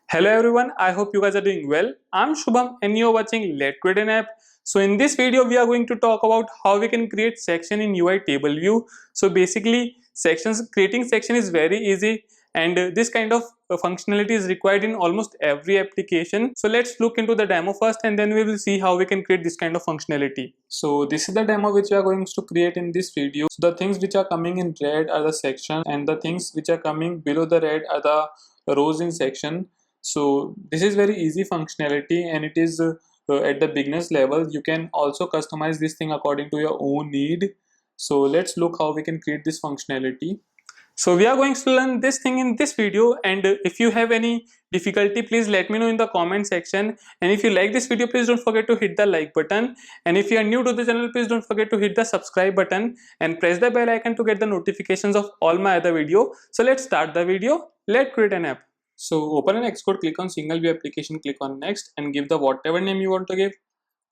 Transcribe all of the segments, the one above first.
Hello everyone, I hope you guys are doing well. I'm Shubham and you're watching Let's Create an App. So in this video we are going to talk about how we can create section in UI table view. So basically creating section is very easy and this kind of functionality is required in almost every application. So let's look into the demo first and then we will see how we can create this kind of functionality. So this is the demo which we are going to create in this video. So the things which are coming in red are the section and the things which are coming below the red are the rows in section. So this is very easy functionality and it is at the beginners level. You can also customize this thing according to your own need. So let's look how we can create this functionality. So we are going to learn this thing in this video, and if you have any difficulty please let me know in the comment section, and if you like this video please don't forget to hit the like button, and if you are new to the channel please don't forget to hit the subscribe button and press the bell icon to get the notifications of all my other video. So let's start the video. Let's create an app. So open an Xcode, click on single view application, click on next and give the whatever name you want to give.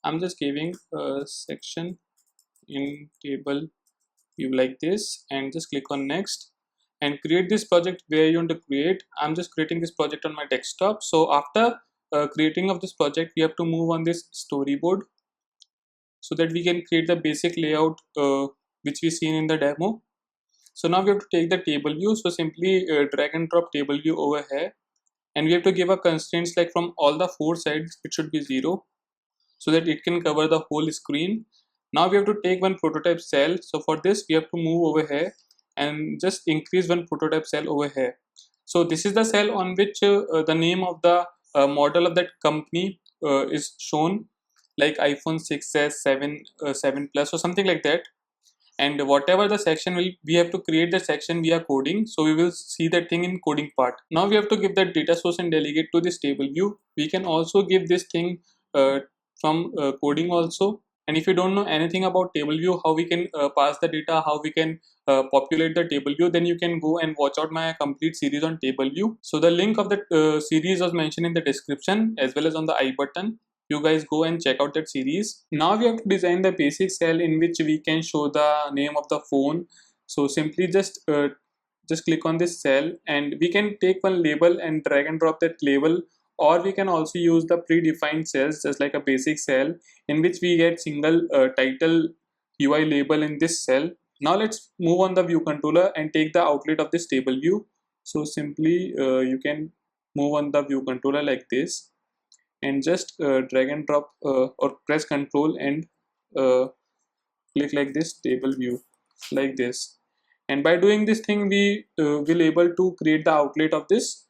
I'm just giving a section in table view like this and just click on next and create this project where you want to create. I'm just creating this project on my desktop. So after creating of this project we have to move on this storyboard so that we can create the basic layout which we seen in the demo. So now we have to take the table view. So simply drag and drop table view over here, and we have to give a constraints like from all the four sides it should be 0 so that it can cover the whole screen. Now we have to take one prototype cell. So for this we have to move over here and just increase one prototype cell over here. So this is the cell on which the name of the model of that company is shown, like iPhone 6s, 7, 7 plus or something like that. And whatever the section will, we have to create the section via coding. So we will see that thing in coding part. Now we have to give that data source and delegate to this table view. We can also give this thing from coding also. And if you don't know anything about table view, how we can pass the data, how we can populate the table view, then you can go and watch out my complete series on table view. So the link of the series was mentioned in the description as well as on the I button. You guys go and check out that series. Now we have to design the basic cell in which we can show the name of the phone. So simply just click on this cell and we can take one label and drag and drop that label, or we can also use the predefined cells just like a basic cell in which we get single title UI label in this cell. Now let's move on the view controller and take the outlet of this table view. So simply you can move on the view controller like this and just drag and drop or press Ctrl and click like this table view like this, and by doing this thing we will able to create the outlet of this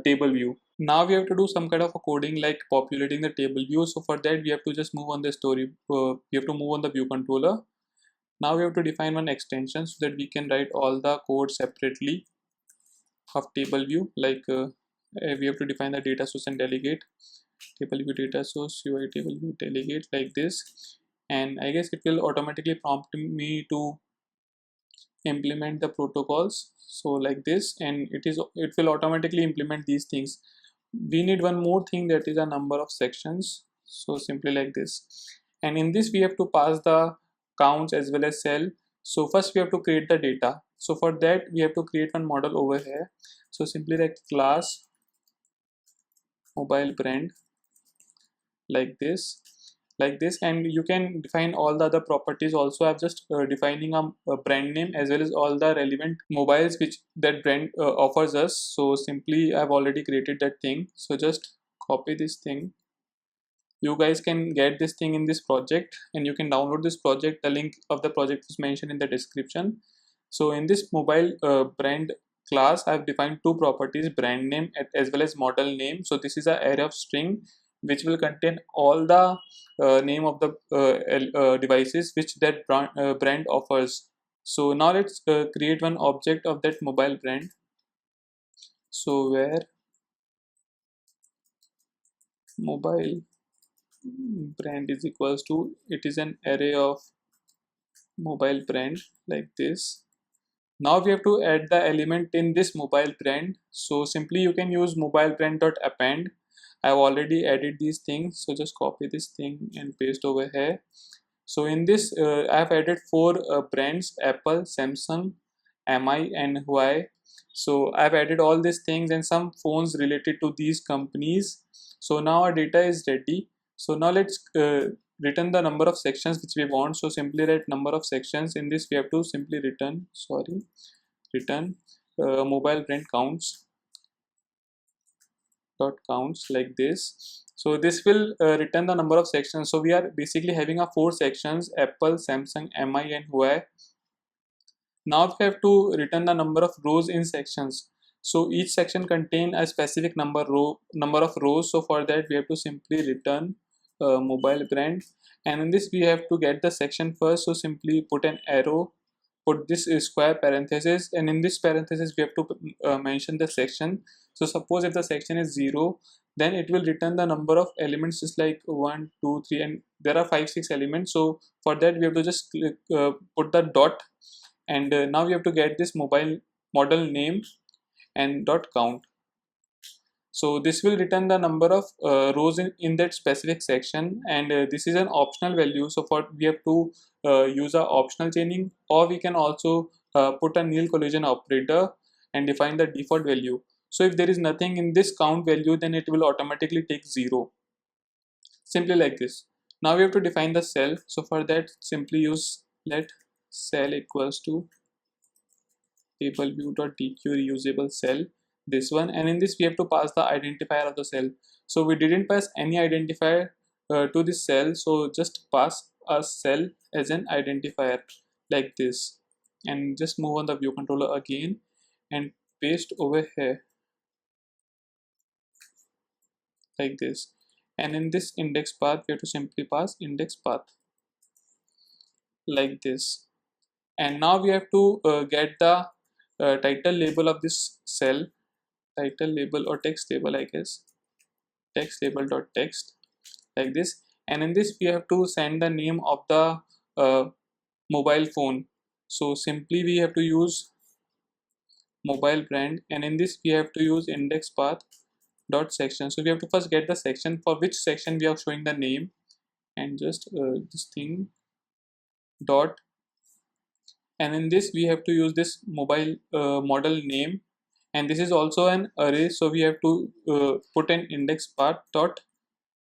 table view. Now we have to do some kind of a coding like populating the table view. So for that we have to just move on the we have to move on the view controller. Now we have to define one extension so that we can write all the code separately of table view, like we have to define the data source and delegate table view data source UI table view delegate like this, and I guess it will automatically prompt me to implement the protocols. So like this, and it will automatically implement these things. We need one more thing, that is a number of sections. So simply like this, and in this we have to pass the counts as well as cell. So first we have to create the data. So for that we have to create one model over here. So simply like class mobile brand like this, and you can define all the other properties also. I'm just defining a brand name as well as all the relevant mobiles which that brand offers us. So simply I've already created that thing, so just copy this thing. You guys can get this thing in this project and you can download this project. The link of the project is mentioned in the description. So in this mobile brand class I've defined two properties, brand name as well as model name. So this is an array of string which will contain all the name of the devices which that brand offers. So now let's create one object of that mobile brand. So where mobile brand is equals to, it is an array of mobile brand like this. Now we have to add the element in this mobile brand. So simply you can use mobile brand dot append. I've already added these things, so just copy this thing and paste over here. So in this I've added four brands: Apple, Samsung, MI and Huawei. So I've added all these things and some phones related to these companies. So now our data is ready. So now let's return the number of sections which we want. So simply write number of sections. In this we have to simply return mobile brand counts dot counts like this. So this will return the number of sections. So we are basically having a 4 sections: Apple, Samsung, MI and Huawei. Now we have to return the number of rows in sections. So each section contain a specific number of rows. So for that we have to simply return mobile brand, and in this we have to get the section first. So simply put an arrow, put this square parenthesis, and in this parenthesis we have to mention the section. So suppose if the section is 0, then it will return the number of elements just like 1 2 3, and there are 5 6 elements. So for that we have to just put the dot, and now we have to get this mobile model name and dot count. So this will return the number of rows in that specific section, and this is an optional value. So for we have to use a optional chaining, or we can also put a nil collision operator and define the default value. So if there is nothing in this count value, then it will automatically take 0, simply like this. Now we have to define the cell. So for that simply use let cell equals to tableview.dq reusable cell, this one, and in this we have to pass the identifier of the cell. So we didn't pass any identifier to this cell, so just pass a cell as an identifier like this, and just move on the view controller again and paste over here like this. And in this index path we have to simply pass index path like this. And now we have to get the title label of this cell, title label or text label, I guess, text label dot text like this. And in this we have to send the name of the mobile phone. So simply we have to use mobile brand, and in this we have to use index path dot section. So we have to first get the section for which section we are showing the name, and just this thing dot, and in this we have to use this mobile model name, and this is also an array. So we have to put an index path dot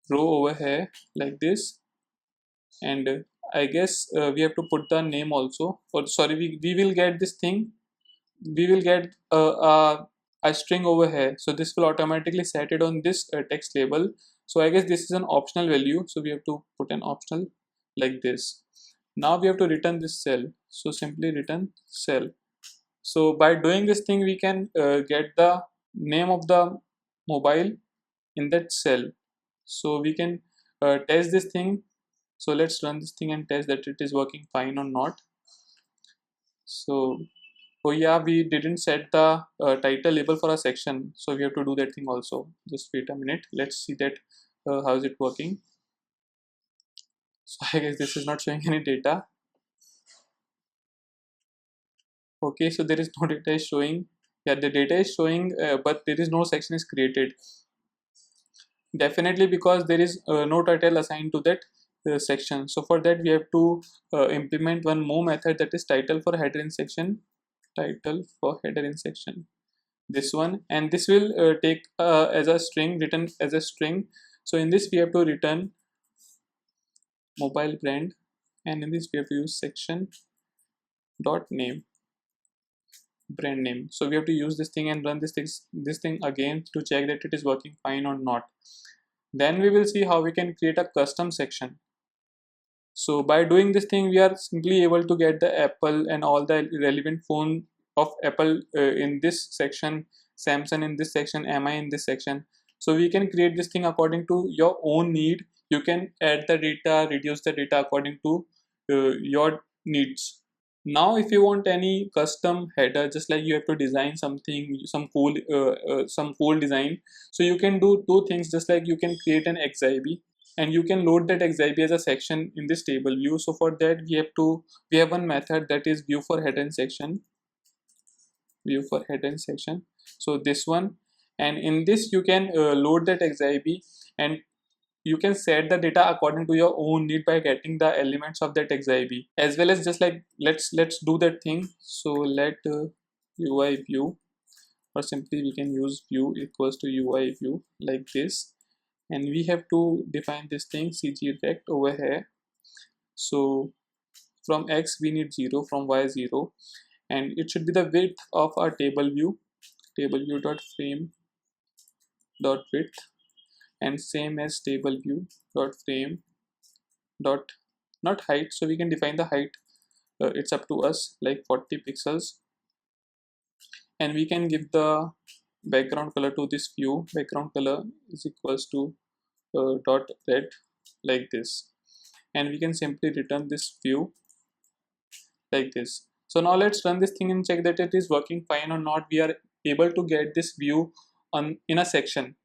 row over here like this, and I guess we have to put the name also, or sorry, we will get this thing, we will get a string over here. So this will automatically set it on this text label. So I guess this is an optional value, so we have to put an optional like this. Now we have to return this cell, so simply return cell. So by doing this thing we can get the name of the mobile in that cell. So we can test this thing. So let's run this thing and test that it is working fine or not. So oh yeah, we didn't set the title label for a section, so we have to do that thing also. Just wait a minute, let's see that how is it working. So I guess this is not showing any data. Okay, so there is no data is showing. Yeah, the data is showing, but there is no section is created. Definitely because there is no title assigned to that section. So for that we have to implement one more method, that is title for header in section, title for header in section, this one, and this will take as a string, written as a string. So in this we have to return mobile brand, and in this we have to use section dot name, brand name. So we have to use this thing and run this thing again to check that it is working fine or not. Then we will see how we can create a custom section. So by doing this thing we are simply able to get the Apple and all the relevant phone of Apple in this section, Samsung in this section, MI in this section. So we can create this thing according to your own need. You can add the data, reduce the data according to your needs. Now if you want any custom header, just like you have to design something, some cool design, so you can do two things. Just like you can create an XIB, and you can load that XIB as a section in this table view. So for that we have one method, that is view for header and section, view for header and section. So this one, and in this you can load that XIB, and you can set the data according to your own need by getting the elements of that XIB, as well as just like let's do that thing. So let UI view or simply we can use view equals to UI view like this, and we have to define this thing cgrect over here. So from x we need 0, from y 0, and it should be the width of our table view dot frame dot width, and same as table view dot frame dot not height, so we can define the height, it's up to us, like 40 pixels, and we can give the background color to this view. Background color is equals to dot red like this, and we can simply return this view like this. So now let's run this thing and check that it is working fine or not. We are able to get this view on in a section,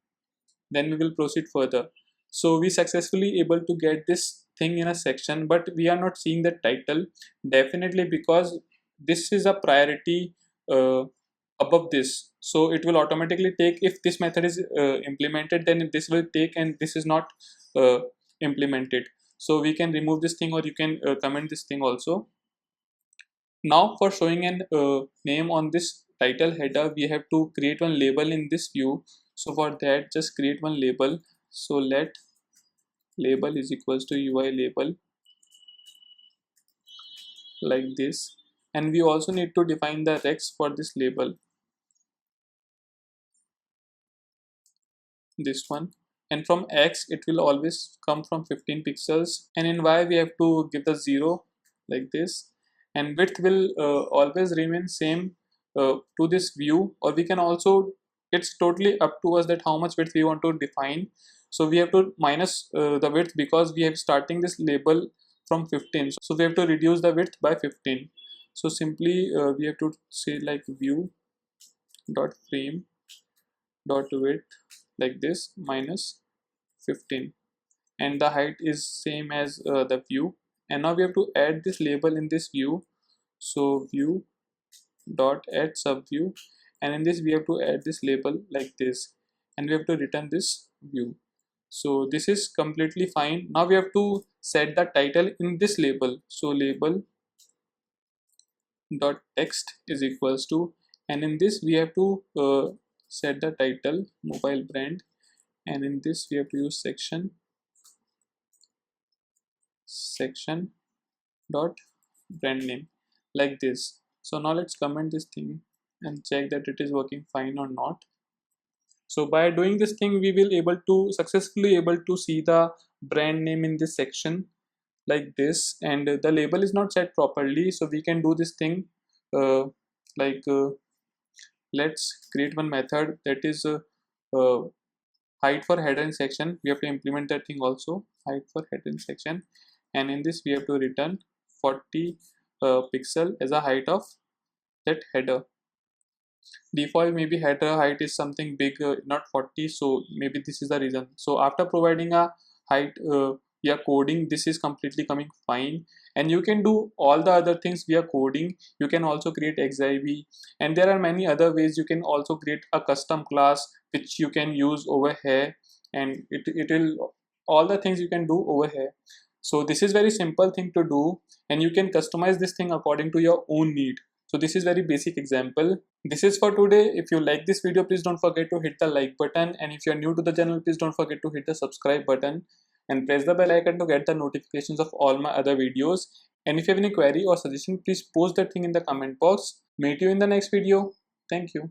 then we will proceed further. So we successfully able to get this thing in a section, but we are not seeing the title, definitely because this is a priority above this, so it will automatically take. If this method is implemented, then this will take, and this is not uh, implemented, so we can remove this thing, or you can comment this thing also. Now for showing an name on this title header, we have to create one label in this view. So for that, just create one label. So let label is equals to UI label like this, and we also need to define the rex for this label, this one, and from x it will always come from 15 pixels, and in y we have to give the 0 like this, and width will always remain same to this view, or we can also, it's totally up to us that how much width we want to define. So we have to minus the width, because we have starting this label from 15, so we have to reduce the width by 15. So simply we have to say like view dot frame dot width like this minus 15, and the height is same as the view. And now we have to add this label in this view. So view dot add subview, and in this we have to add this label like this, and we have to return this view. So this is completely fine. Now we have to set the title in this label. So label dot text is equals to, and in this we have to set the title mobile brand, and in this we have to use section dot brand name like this. So now let's comment this thing and check that it is working fine or not. So by doing this thing, we will able to successfully able to see the brand name in this section like this, and the label is not set properly. So we can do this thing uh, like let's create one method that is uh, height for header and section. We have to implement that thing also, height for header and section, and in this we have to return 40 pixel as a height of that header. Default maybe header height is something big, not 40, so maybe this is the reason. So after providing a height via coding, this is completely coming fine, and you can do all the other things via coding. You can also create xiv, and there are many other ways. You can also create a custom class which you can use over here, and it will, all the things you can do over here. So this is very simple thing to do, and you can customize this thing according to your own need. So this is very basic example. This is for today. If you like this video, please don't forget to hit the like button, and if you are new to the channel, please don't forget to hit the subscribe button and press the bell icon to get the notifications of all my other videos. And if you have any query or suggestion, please post that thing in the comment box. Meet you in the next video. Thank you.